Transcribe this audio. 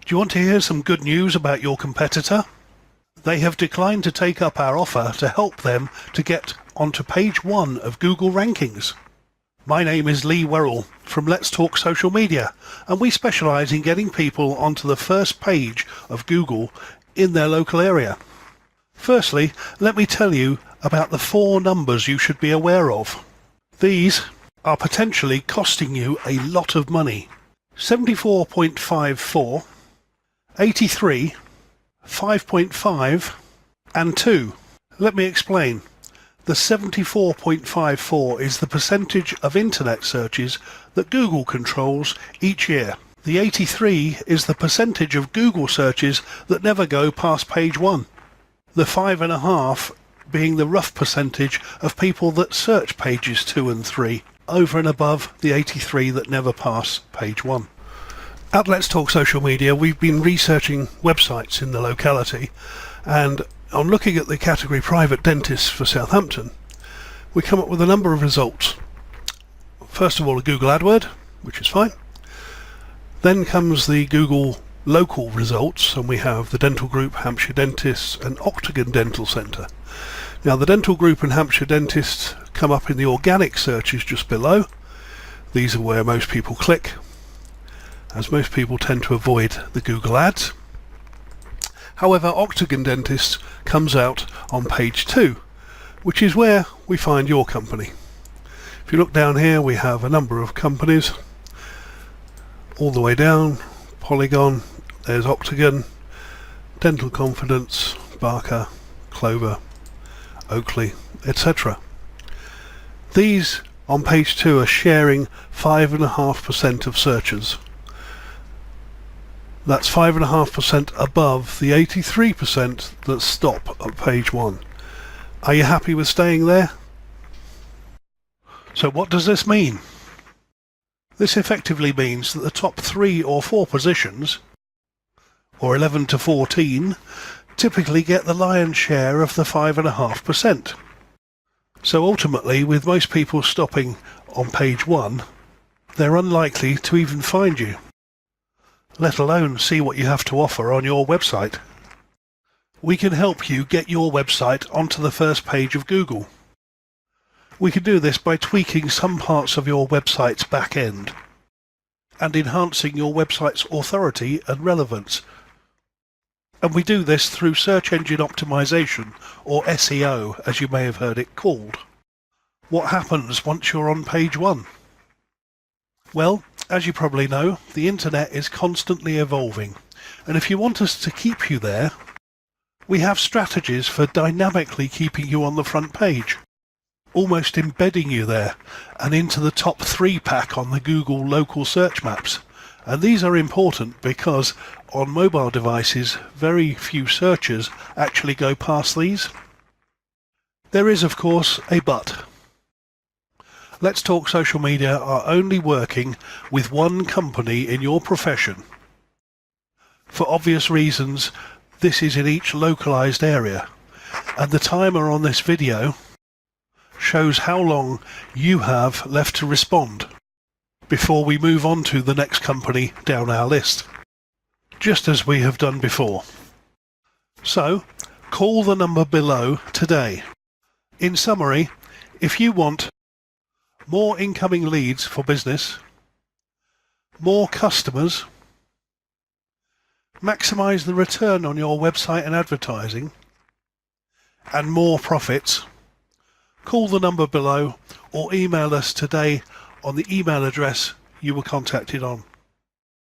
Do you want to hear some good news about your competitor? They have declined to take up our offer to help them to get onto page 1 of Google rankings. My name is Lee Werrell from Let's Talk Social Media, and we specialise in getting people onto the first page of Google in their local area. Firstly, let me tell you about the 4 numbers you should be aware of. These are potentially costing you a lot of money. 74.54, 83, 5.5 and 2. Let me explain. The 74.54 is the percentage of internet searches that Google controls each year. The 83 is the percentage of Google searches that never go past page 1. The 5.5 being the rough percentage of people that search pages 2 and 3, over and above the 83 that never pass page 1. At Let's Talk Social Media, we've been researching websites in the locality, and on looking at the category private dentists for Southampton, we come up with a number of results. First of all, a Google AdWord, which is fine. Then comes the Google local results, and we have the Dental Group, Hampshire Dentists and Octagon Dental Centre. Now, the Dental Group and Hampshire Dentists come up in the organic searches just below. These are where most people click, as most people tend to avoid the Google ads. However, Octagon Dentists comes out on page 2, which is where we find your company. If you look down here, we have a number of companies all the way down. Polygon, there's Octagon, Dental Confidence, Barker, Clover, Oakley, etc. These on page 2 are sharing 5.5% of searches. That's 5.5% above the 83% that stop at page 1. Are you happy with staying there? So what does this mean? This effectively means that the top 3 or 4 positions, or 11 to 14, typically get the lion's share of the 5.5%. So ultimately, with most people stopping on page 1, they're unlikely to even find you, let alone see what you have to offer on your website. We can help you get your website onto the first page of Google. We can do this by tweaking some parts of your website's back end and enhancing your website's authority and relevance. And we do this through search engine optimization, or SEO, as you may have heard it called. What happens once you're on page 1? Well, as you probably know, the internet is constantly evolving, and if you want us to keep you there, we have strategies for dynamically keeping you on the front page, almost embedding you there and into the top 3 pack on the Google local search maps. And these are important because on mobile devices, very few searches actually go past these. There is, of course, a but. Let's Talk Social Media are only working with one company in your profession. For obvious reasons, this is in each localized area, and the timer on this video shows how long you have left to respond before we move on to the next company down our list, just as we have done before. So, call the number below today. In summary, if you want more incoming leads for business, more customers, maximize the return on your website and advertising, and more profits, call the number below or email us today on the email address you were contacted on.